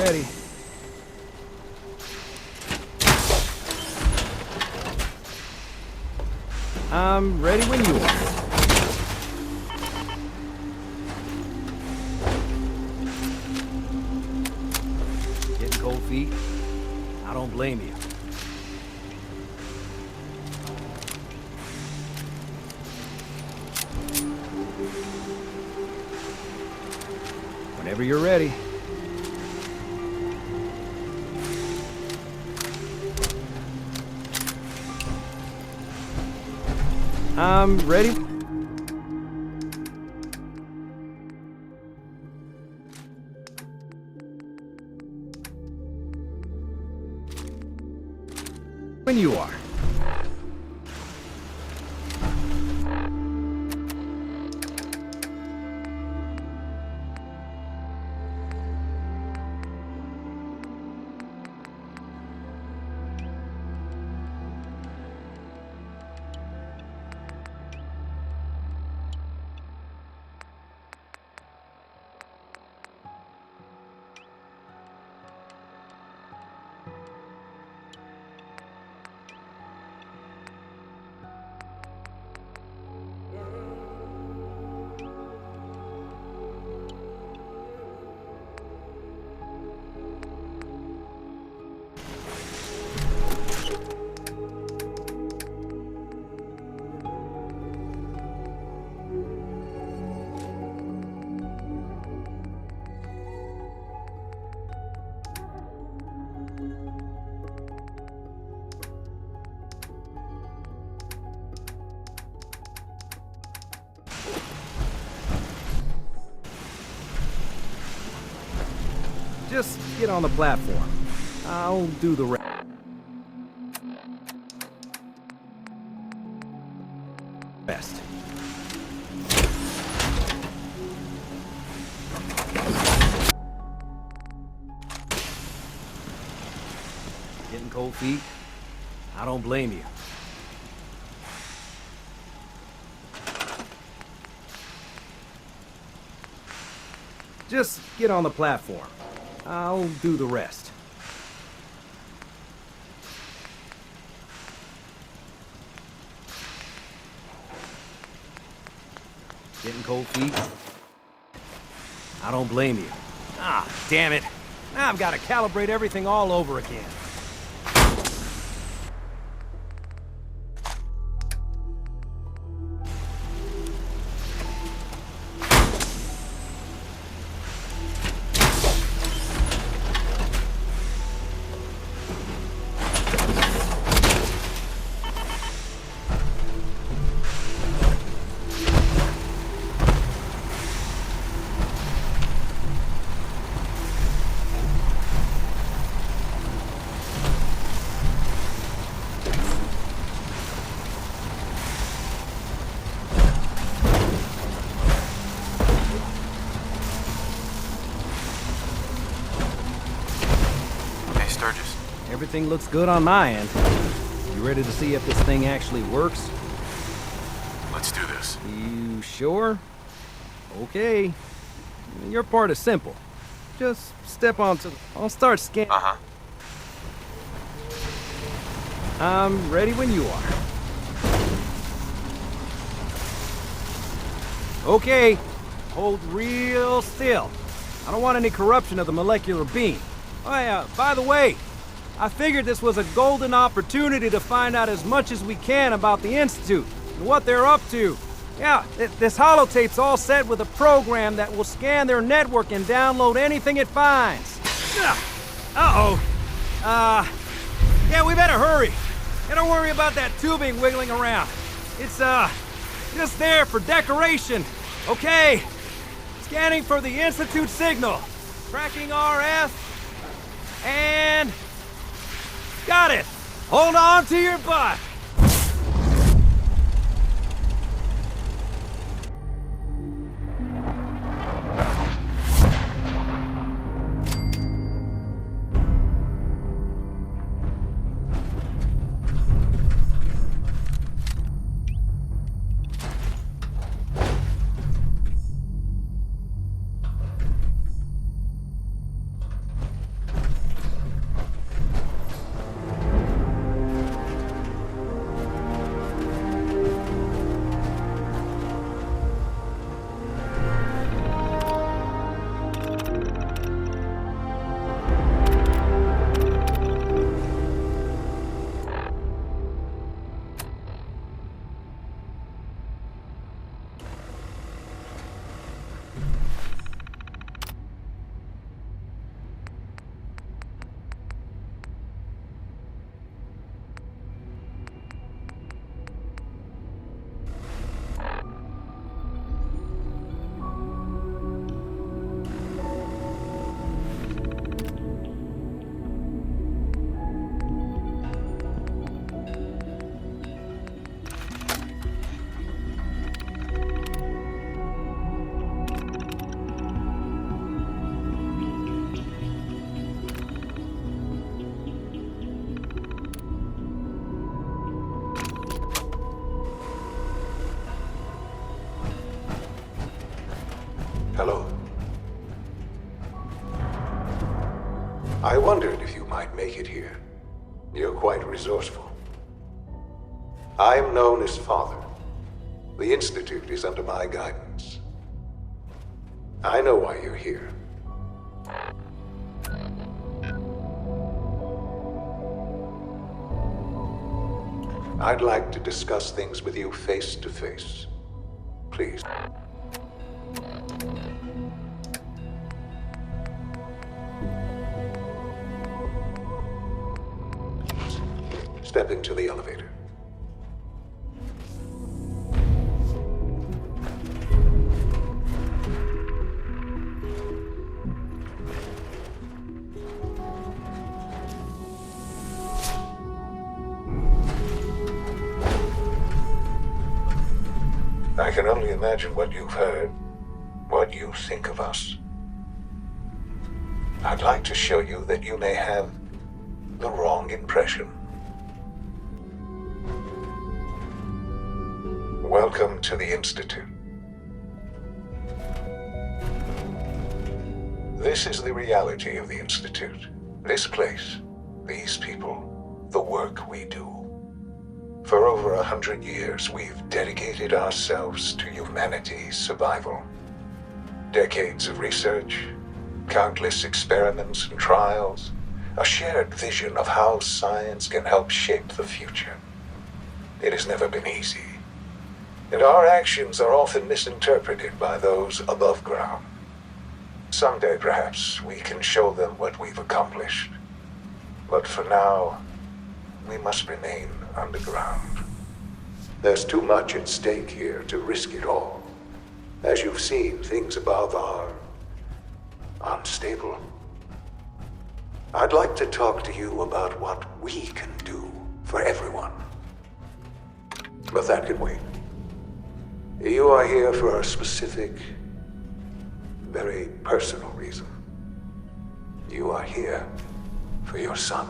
ready. I'm ready when you are. Getting cold feet? I don't blame you. Whenever you're ready. I'm ready. When you are. Just get on the platform. I'll do the rest. Getting cold feet? I don't blame you. Just get on the platform. I'll do the rest. Getting cold feet? I don't blame you. Ah, damn it. Now I've got to calibrate everything all over again. Everything looks good on my end. You ready to see if this thing actually works? Let's do this. You sure? Okay. Your part is simple. Just step onto... I'll start scanning. Uh-huh. I'm ready when you are. Okay. Hold real still. I don't want any corruption of the molecular beam. Oh yeah, by the way, I figured this was a golden opportunity to find out as much as we can about the Institute and what they're up to. Yeah, this holotape's all set with a program that will scan their network and download anything it finds. Uh-oh. Yeah, we better hurry. And don't worry about that tubing wiggling around. It's, just there for decoration. Okay. Scanning for the Institute signal. Tracking RF. And... got it! Hold on to your butt! Hello. I wondered if you might make it here. You're quite resourceful. I'm known as Father. The Institute is under my guidance. I know why you're here. I'd like to discuss things with you face to face. Please. Step into the elevator. I can only imagine what you've heard, what you think of us. I'd like to show you that you may have the wrong impression. Welcome to the Institute. This is the reality of the Institute. This place, these people, the work we do. For over 100 years, we've dedicated ourselves to humanity's survival. Decades of research, countless experiments and trials, a shared vision of how science can help shape the future. It has never been easy, and our actions are often misinterpreted by those above ground. Someday, perhaps, we can show them what we've accomplished. But for now, we must remain underground. There's too much at stake here to risk it all. As you've seen, things above are unstable. I'd like to talk to you about what we can do for everyone. But that can wait. You are here for a specific, very personal reason. You are here for your son.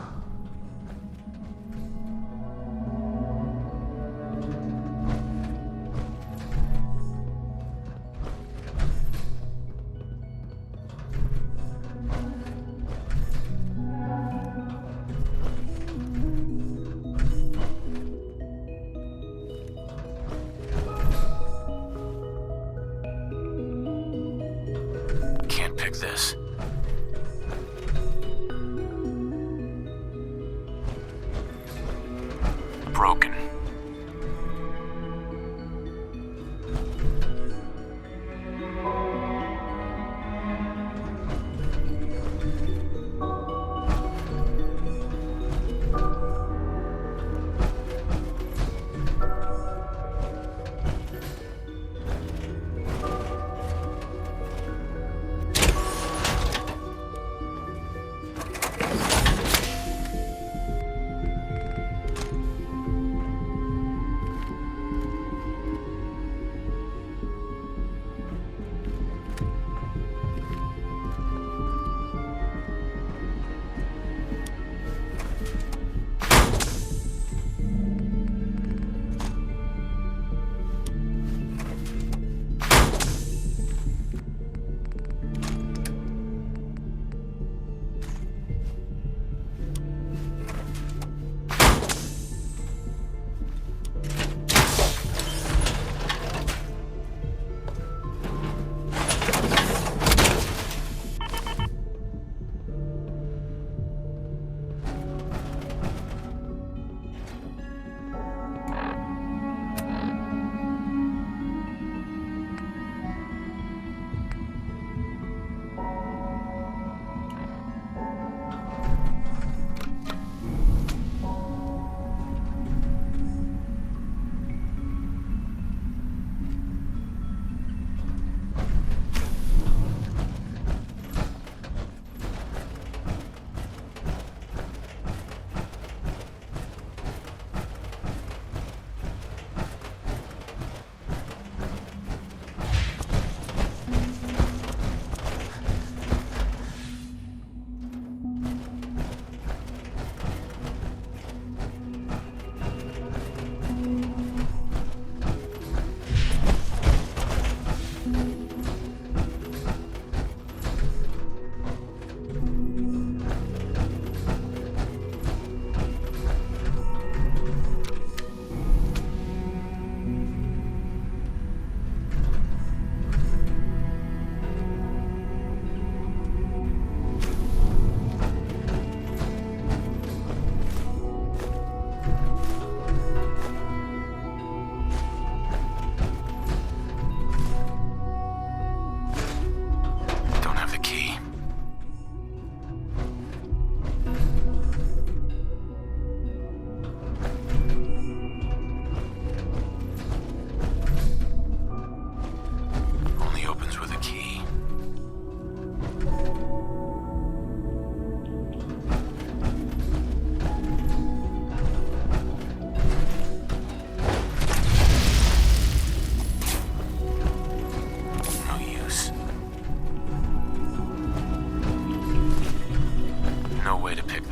Pick this. Broken.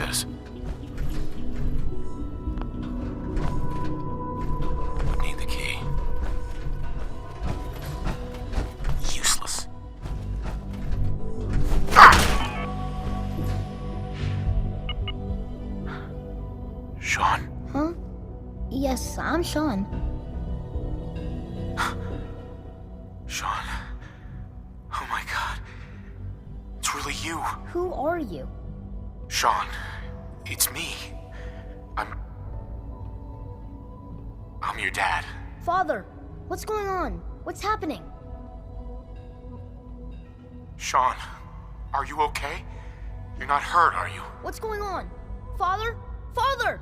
this. Need the key. Useless. Sean? Huh? Yes, I'm Sean. Sean. Oh my god. It's really you. Who are you? Sean. It's me. I'm your dad. Father, what's going on? What's happening? Sean, are you okay? You're not hurt, are you? What's going on? Father? Father!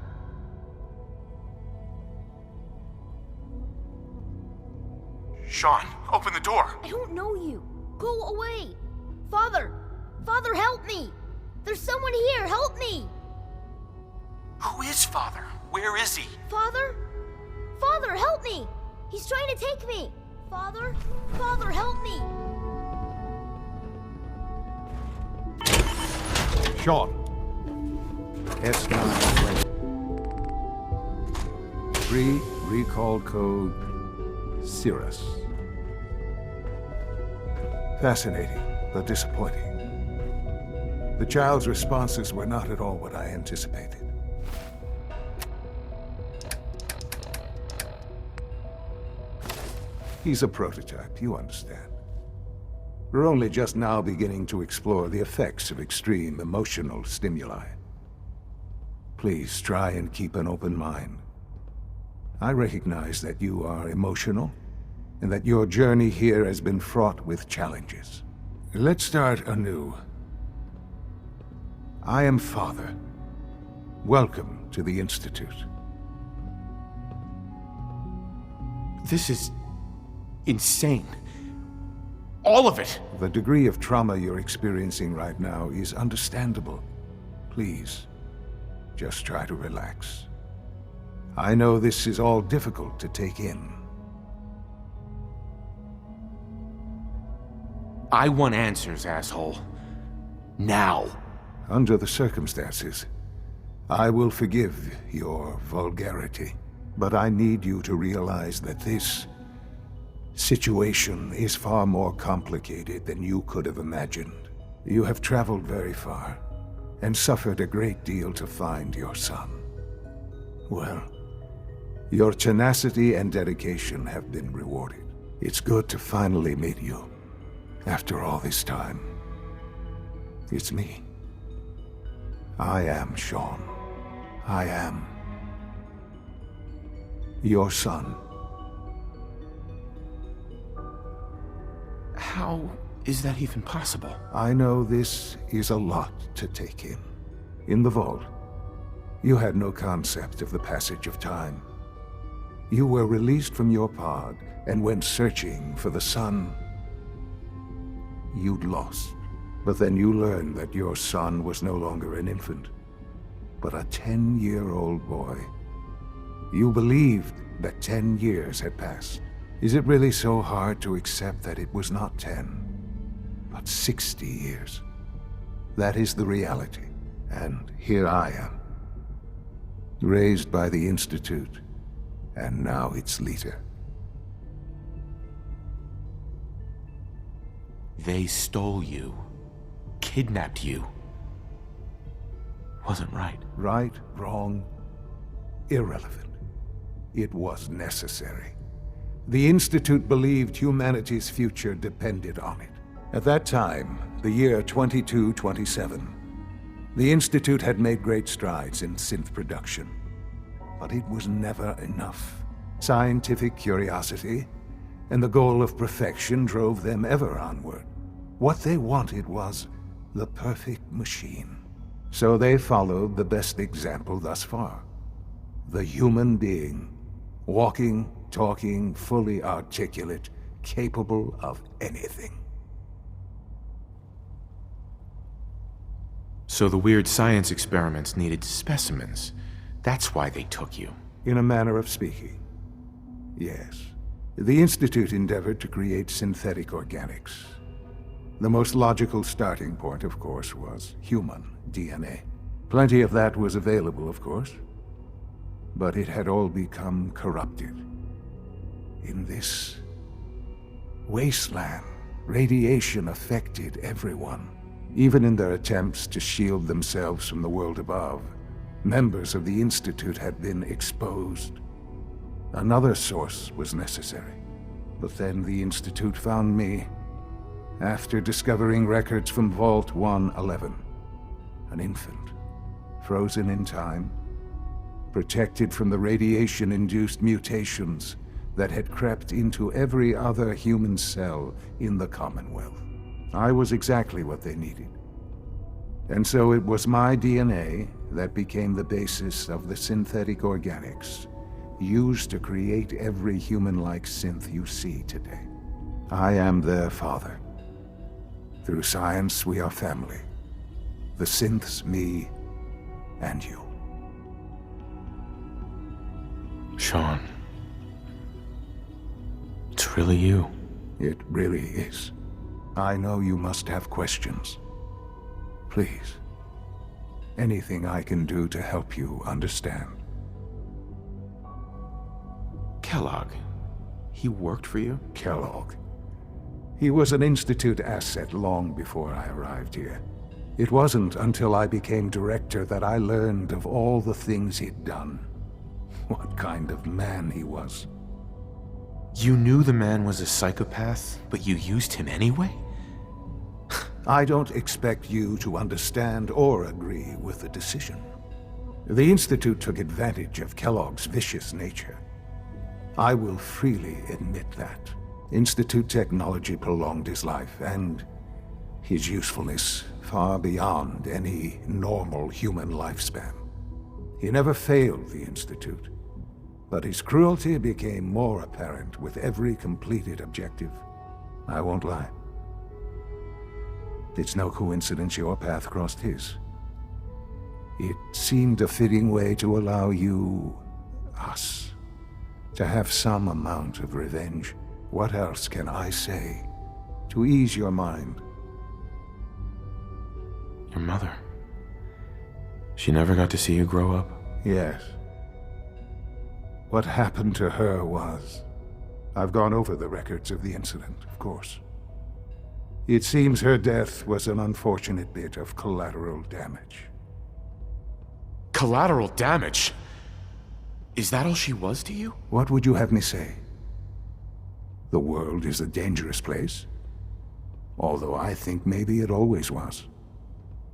Sean, open the door. I don't know you. Go away. Father! Father, help me! There's someone here, help me! Who is Father? Where is he? Father? Father, help me! He's trying to take me! Father? Father, help me! Sean. S9. Recall code Cirrus. Fascinating, but disappointing. The child's responses were not at all what I anticipated. He's a prototype, you understand. We're only just now beginning to explore the effects of extreme emotional stimuli. Please try and keep an open mind. I recognize that you are emotional, and that your journey here has been fraught with challenges. Let's start anew. I am Father. Welcome to the Institute. This is insane. All of it! The degree of trauma you're experiencing right now is understandable. Please, just try to relax. I know this is all difficult to take in. I want answers, asshole. Now. Under the circumstances, I will forgive your vulgarity. But I need you to realize that this situation is far more complicated than you could have imagined. You have traveled very far, and suffered a great deal to find your son. Well, your tenacity and dedication have been rewarded. It's good to finally meet you, after all this time. It's me. I am Sean. I am your son. How is that even possible? I know this is a lot to take in. In the vault, you had no concept of the passage of time. You were released from your pod and went searching for the son you'd lost. But then you learned that your son was no longer an infant, but a 10-year-old boy. You believed that 10 years had passed. Is it really so hard to accept that it was not 10, but 60 years? That is the reality. And here I am, raised by the Institute, and now its leader. They stole you. Kidnapped you. Wasn't right. Right, wrong, irrelevant. It was necessary. The Institute believed humanity's future depended on it. At that time, the year 2227, the Institute had made great strides in synth production. But it was never enough. Scientific curiosity and the goal of perfection drove them ever onward. What they wanted was the perfect machine. So they followed the best example thus far. The human being, walking, talking, fully articulate, capable of anything. So the weird science experiments needed specimens. That's why they took you. In a manner of speaking, yes. The Institute endeavored to create synthetic organics. The most logical starting point, of course, was human DNA. Plenty of that was available, of course. But it had all become corrupted. In this wasteland, radiation affected everyone. Even in their attempts to shield themselves from the world above, members of the Institute had been exposed. Another source was necessary. But then the Institute found me after discovering records from Vault 111. An infant, frozen in time, protected from the radiation-induced mutations that had crept into every other human cell in the Commonwealth. I was exactly what they needed. And so it was my DNA that became the basis of the synthetic organics used to create every human-like synth you see today. I am their father. Through science, we are family. The synths, me, and you. Sean. It's really you. It really is. I know you must have questions. Please. Anything I can do to help you understand. Kellogg. He worked for you? Kellogg. He was an Institute asset long before I arrived here. It wasn't until I became director that I learned of all the things he'd done. What kind of man he was. You knew the man was a psychopath, but you used him anyway? I don't expect you to understand or agree with the decision. The Institute took advantage of Kellogg's vicious nature. I will freely admit that. Institute technology prolonged his life, and his usefulness far beyond any normal human lifespan. He never failed the Institute, but his cruelty became more apparent with every completed objective. I won't lie. It's no coincidence your path crossed his. It seemed a fitting way to allow you, us, to have some amount of revenge. What else can I say to ease your mind? Your mother. She never got to see you grow up? Yes. What happened to her was... I've gone over the records of the incident, of course. It seems her death was an unfortunate bit of collateral damage. Collateral damage? Is that all she was to you? What would you have me say? The world is a dangerous place. Although I think maybe it always was.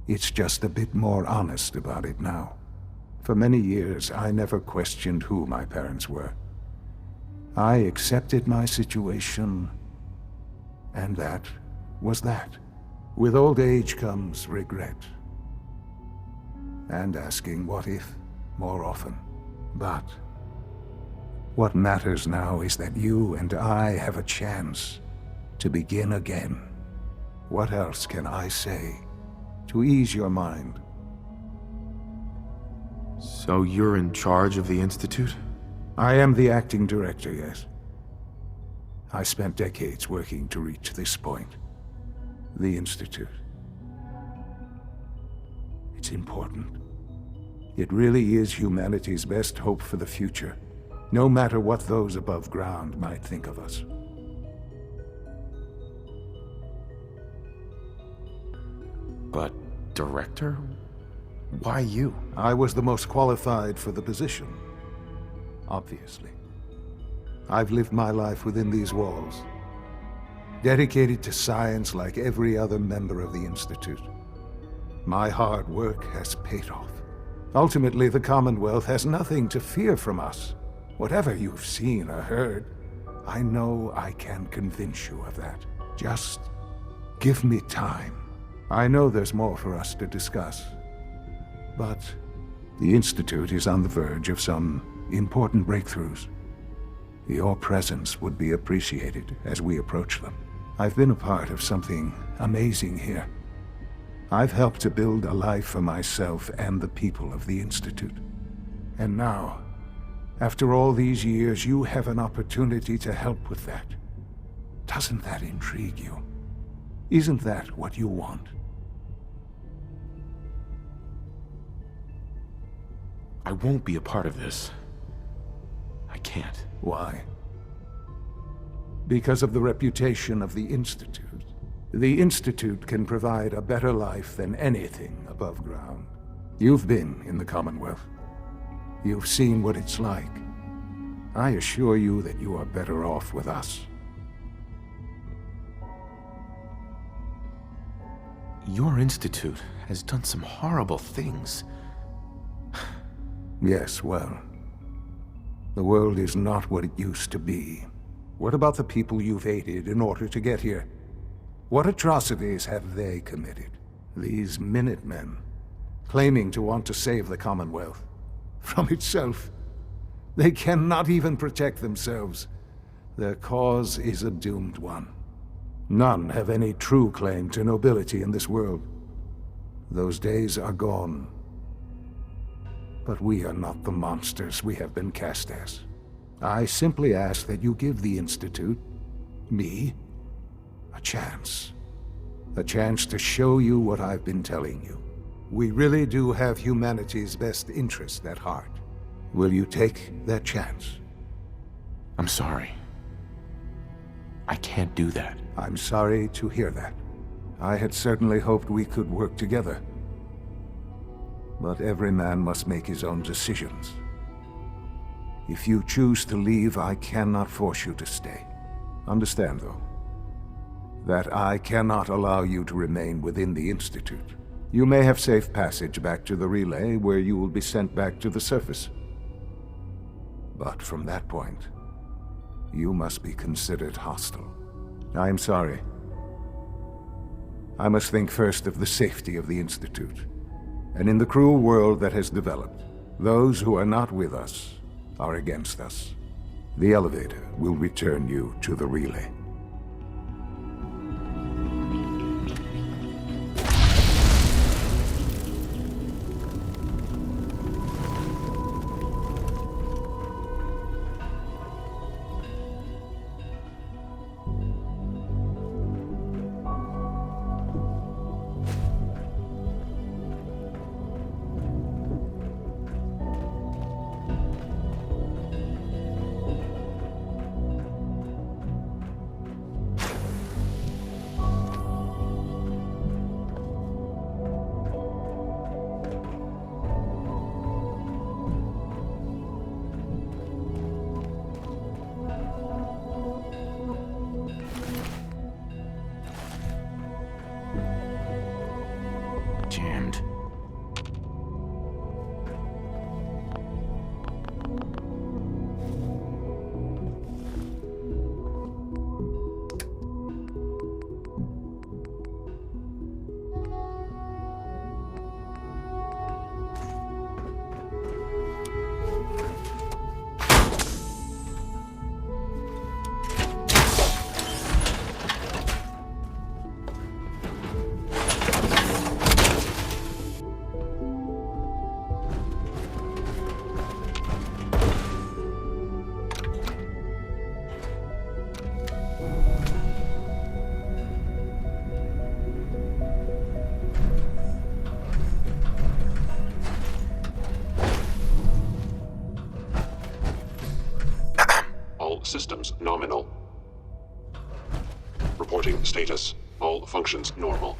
It's just a bit more honest about it now. For many years, I never questioned who my parents were. I accepted my situation, and that was that. With old age comes regret. And asking what if more often. But what matters now is that you and I have a chance to begin again. What else can I say to ease your mind? So you're in charge of the Institute? I am the acting director, yes. I spent decades working to reach this point. The Institute. It's important. It really is humanity's best hope for the future, no matter what those above ground might think of us. But, director? Why you? I was the most qualified for the position, obviously. I've lived my life within these walls, dedicated to science like every other member of the Institute. My hard work has paid off. Ultimately, the Commonwealth has nothing to fear from us. Whatever you've seen or heard, I know I can convince you of that. Just give me time. I know there's more for us to discuss. But the Institute is on the verge of some important breakthroughs. Your presence would be appreciated as we approach them. I've been a part of something amazing here. I've helped to build a life for myself and the people of the Institute. And now, after all these years, you have an opportunity to help with that. Doesn't that intrigue you? Isn't that what you want? I won't be a part of this. I can't. Why? Because of the reputation of the Institute. The Institute can provide a better life than anything above ground. You've been in the Commonwealth. You've seen what it's like. I assure you that you are better off with us. Your institute has done some horrible things. Yes, well, the world is not what it used to be. What about the people you've aided in order to get here? What atrocities have they committed? These Minutemen, claiming to want to save the Commonwealth from itself. They cannot even protect themselves. Their cause is a doomed one. None have any true claim to nobility in this world. Those days are gone. But we are not the monsters we have been cast as. I simply ask that you give the Institute, me, a chance. A chance to show you what I've been telling you. We really do have humanity's best interest at heart. Will you take that chance? I'm sorry. I can't do that. I'm sorry to hear that. I had certainly hoped we could work together. But every man must make his own decisions. If you choose to leave, I cannot force you to stay. Understand, though, that I cannot allow you to remain within the Institute. You may have safe passage back to the relay, where you will be sent back to the surface. But from that point, you must be considered hostile. I am sorry. I must think first of the safety of the Institute. And in the cruel world that has developed, those who are not with us are against us. The elevator will return you to the relay. Jammed. Systems nominal. Reporting status. All functions normal.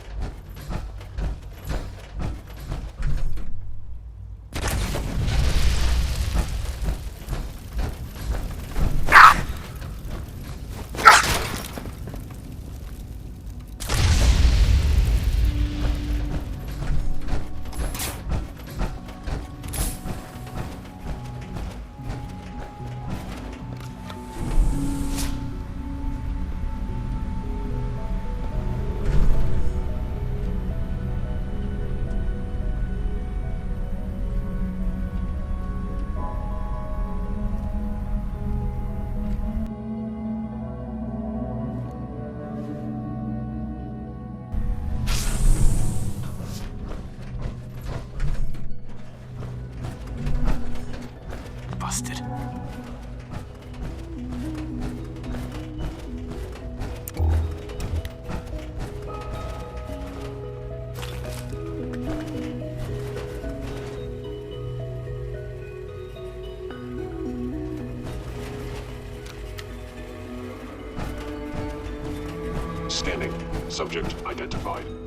Subject identified.